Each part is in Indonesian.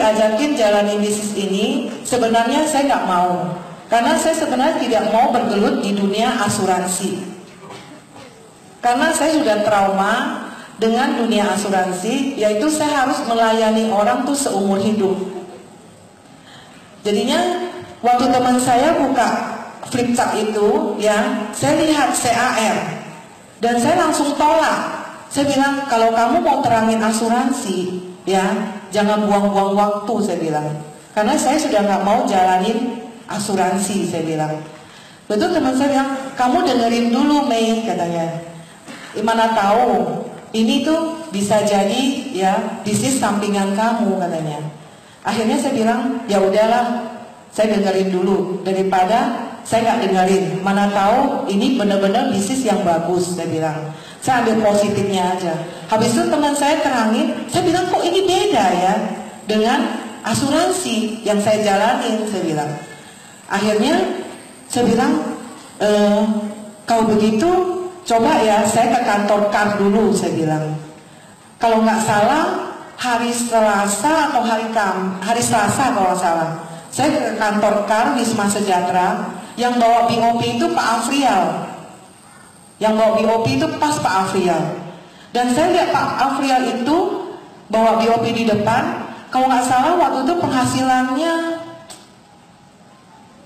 diajakin jalanin bisnis ini, sebenarnya saya nggak mau. Karena saya sebenarnya tidak mau bergelut di dunia asuransi. Karena saya sudah trauma dengan dunia asuransi, yaitu saya harus melayani orang tuh seumur hidup. Jadinya waktu teman saya buka flip chart itu, ya, saya lihat CAR dan saya langsung tolak. Saya bilang, kalau kamu mau terangin asuransi, ya, jangan buang-buang waktu, saya bilang. Karena saya sudah nggak mau jalanin asuransi, saya bilang. Betul, teman saya bilang, kamu dengerin dulu, Mei, katanya. Mana tahu ini tuh bisa jadi, ya, bisnis sampingan kamu, katanya. Akhirnya saya bilang, ya udahlah, saya dengerin dulu daripada saya nggak dengerin. Mana tahu ini benar-benar bisnis yang bagus, saya bilang. Saya ambil positifnya aja. Habis itu teman saya terangin, saya bilang, kok ini beda ya dengan asuransi yang saya jalanin, saya bilang. Akhirnya saya bilang, kalau begitu coba ya saya ke kantor KAR dulu, saya bilang. Kalau nggak salah hari Selasa atau hari Selasa kalau nggak salah, saya ke kantor KAR Wisma Sejahtera. Yang bawa BOP itu Pak Afrial. Yang bawa BOP itu pas Pak Afrial. Dan saya lihat Pak Afrial itu bawa BOP di depan. Kalau nggak salah waktu itu penghasilannya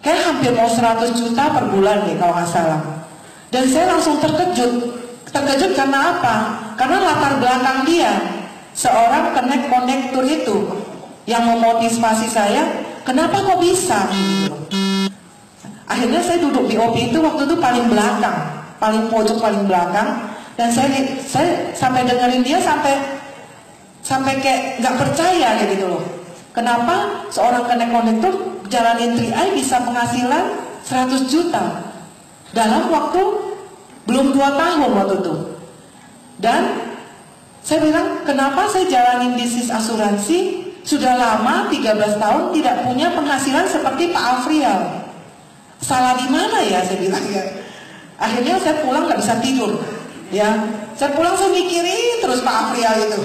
kayak hampir mau 100 juta per bulan deh kalau nggak salah. Dan saya langsung terkejut. Terkejut karena apa? Karena latar belakang dia seorang konektor itu yang memotivasi saya. Kenapa kok bisa? Akhirnya saya duduk BOP itu waktu itu paling belakang, paling pojok paling belakang, dan saya sampai dengerin dia sampai kayak nggak percaya kayak gitu loh. Kenapa seorang konektor jalanin 3i bisa penghasilan 100 juta dalam waktu belum 2 tahun waktu itu. Dan saya bilang, kenapa saya jalanin bisnis asuransi sudah lama 13 tahun tidak punya penghasilan seperti Pak Afrial? Salah di mana ya, saya bilang ya. Akhirnya saya pulang nggak bisa tidur, ya. Saya pulang saya mikirin terus Pak Afrial itu.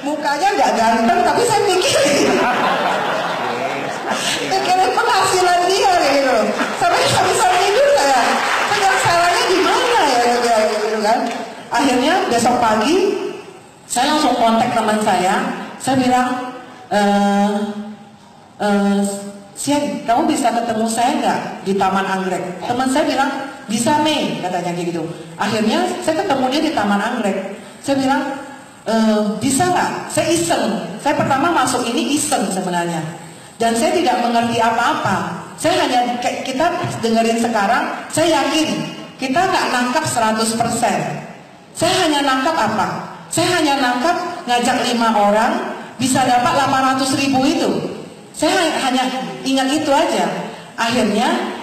Mukanya nggak ganteng tapi saya mikirin penghasilan dia gitu. Sampai nggak bisa tidur saya. Sedang salahnya di mana ya gitu kan. Akhirnya besok pagi saya langsung kontak teman saya bilang, Sian, kamu bisa ketemu saya nggak di Taman Anggrek? Teman saya bilang, bisa Mei, katanya gitu. Akhirnya saya ketemu dia di Taman Anggrek. Saya bilang, bisa nggak? Saya iseng. Saya pertama masuk ini iseng sebenarnya. Dan saya tidak mengerti apa-apa. Saya hanya, kita dengerin sekarang, saya yakin kita nggak nangkap 100%. Saya hanya nangkap apa? Saya hanya nangkap ngajak 5 orang bisa dapat 800.000 itu. Saya hanya ingat itu aja. Akhirnya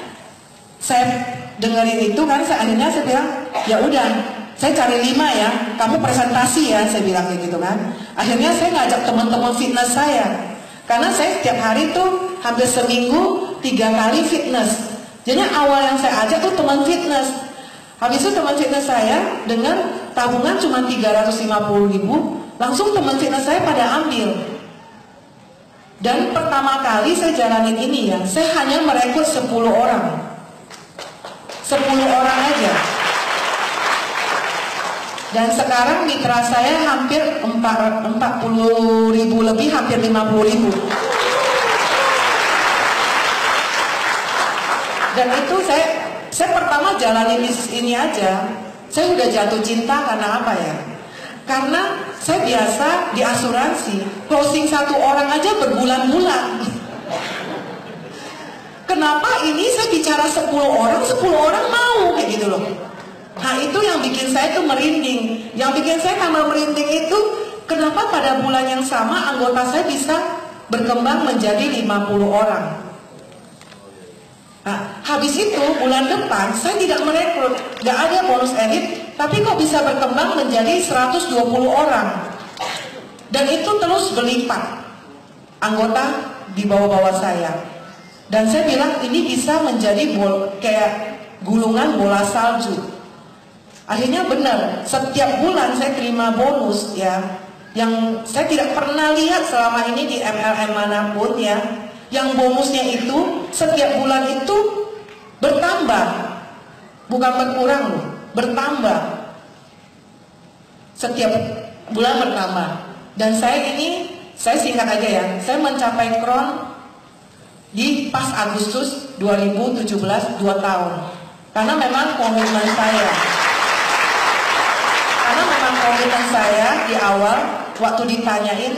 saya dengerin itu kan, akhirnya saya bilang, ya udah, saya cari 5 ya, kamu presentasi ya, saya bilang kayak gitu kan. Akhirnya saya ngajak teman-teman fitness saya, karena saya setiap hari tuh hampir seminggu 3 kali fitness. Jadi awal yang saya ajak tuh teman fitness. Habis itu teman fitness saya dengan tabungan cuma 350.000, langsung teman fitness saya pada ambil. Dan pertama kali saya jalanin ini ya, saya hanya merekrut 10 orang. 10 orang aja. Dan sekarang mitra saya hampir 40.000 lebih, hampir 50.000. Dan itu saya pertama jalanin bisnis ini aja, saya udah jatuh cinta karena apa ya? Karena saya biasa di asuransi, closing 1 orang aja berbulan-bulan. Kenapa ini saya bicara 10 orang mau kayak gitu loh. Nah itu yang bikin saya tuh merinding. Yang bikin saya tambah merinding itu, kenapa pada bulan yang sama anggota saya bisa berkembang menjadi 50 orang. Nah, habis itu bulan depan saya tidak merekrut, nggak ada bonus elit, tapi kok bisa berkembang menjadi 120 orang. Dan itu terus berlipat anggota di bawah-bawah saya. Dan saya bilang ini bisa menjadi kayak gulungan bola salju. Akhirnya benar, setiap bulan saya terima bonus ya. yang saya tidak pernah lihat selama ini di MLM manapun ya, yang bonusnya itu setiap bulan itu bertambah, bukan berkurang loh, bertambah, setiap bulan bertambah. Dan saya singkat aja ya, saya mencapai kron di pas Agustus 2017, 2 tahun. Karena memang komitmen saya di awal waktu ditanyain,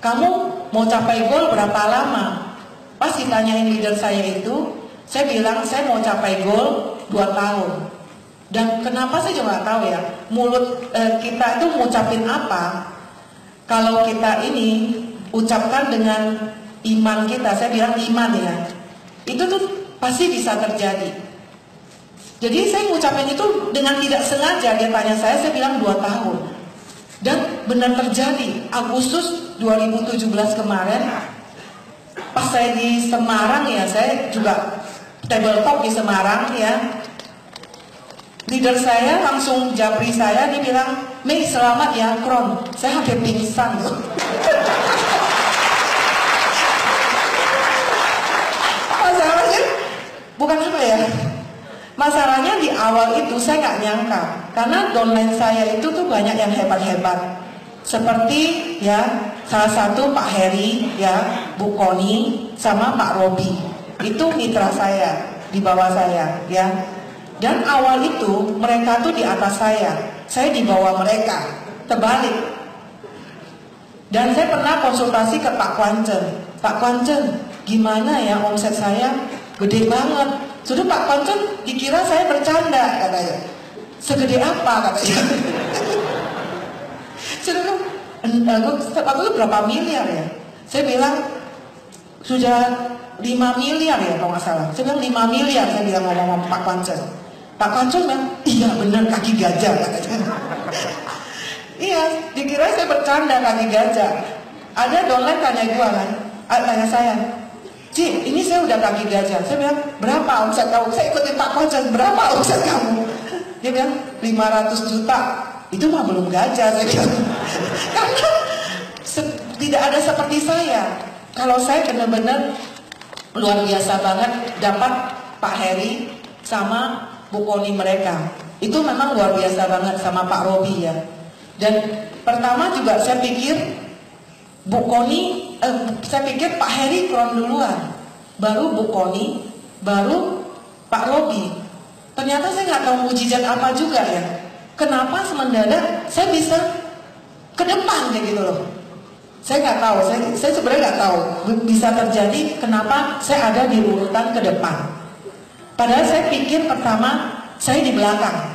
kamu mau capai goal berapa lama? Pas ditanyain leader saya itu, saya bilang saya mau capai goal 2 tahun. Dan kenapa saya juga nggak tahu ya, mulut kita itu ngucapin apa. Kalau kita ini ucapkan dengan iman kita, saya bilang iman ya, itu tuh pasti bisa terjadi. Jadi saya ngucapin itu dengan tidak sengaja, dia tanya saya bilang 2 tahun. Dan benar terjadi, Agustus 2017 kemarin, pas saya di Semarang ya, saya juga table talk di Semarang ya, leader saya langsung japri saya, dia bilang, Mei selamat ya kron. Saya hampir pingsan. Masalahnya bukan apa ya, masalahnya di awal itu saya nggak nyangka, karena downline saya itu tuh banyak yang hebat-hebat, seperti ya salah satu Pak Heri ya, Bu Koni sama Pak Robi, itu mitra saya di bawah saya ya. Dan awal itu mereka tuh di atas saya di bawah mereka, terbalik. Dan saya pernah konsultasi ke Pak Kwancen, Pak Kwancen gimana ya omset saya gede banget. Sudah Pak Kwancen dikira saya bercanda katanya. Segede apa katanya. Sudah aku itu berapa miliar ya? Saya bilang sudah 5 miliar ya kalau nggak salah. Saya bilang 5 miliar, saya bilang ngomong Pak Kwancen. Pak Kwancen bilang iya benar kaki gajah katanya. Iya, dikira saya bercanda kaki gajah. Ada downline tanya gua kan, tanya saya, Ci, ini saya udah kaki gajah. Saya bilang, berapa omset kamu? Saya ikutin Pak Kwancen, berapa omset kamu? Dia bilang, 500 juta. Itu mah belum gajah, saya bilang. Karena tidak ada seperti saya. Kalau saya benar-benar luar biasa banget dapat Pak Heri sama Bu Koni mereka. Itu memang luar biasa banget sama Pak Robi ya. Dan pertama juga saya pikir Bu Koni, saya pikir Pak Heri kron duluan, baru Bu Koni, baru Pak Robi. Ternyata saya nggak tahu mujizat apa juga ya. Kenapa semendadak saya bisa ke depan kayak gitu loh. Saya nggak tahu, saya sebenarnya nggak tahu bisa terjadi kenapa saya ada di urutan ke depan. Padahal saya pikir pertama saya di belakang,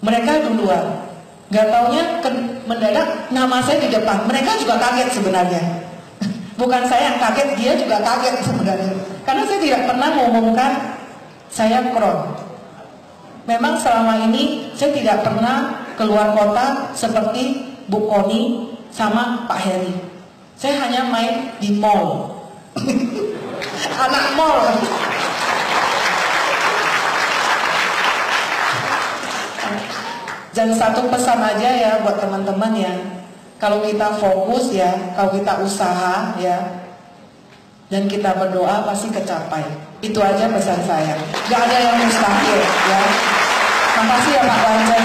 mereka duluan. Gak taunya mendadak nama saya di depan. Mereka juga kaget sebenarnya. Bukan saya yang kaget, dia juga kaget sebenarnya. Karena saya tidak pernah mengumumkan saya kron. Memang selama ini saya tidak pernah keluar kota seperti Bu Koni sama Pak Heri. Saya hanya main di mall. Anak mall. Dan satu pesan aja ya buat teman-teman ya, kalau kita fokus ya, kalau kita usaha ya, dan kita berdoa pasti kecapai. Itu aja pesan saya. Gak ada yang mustahil ya. Makasih ya Pak Kwancen.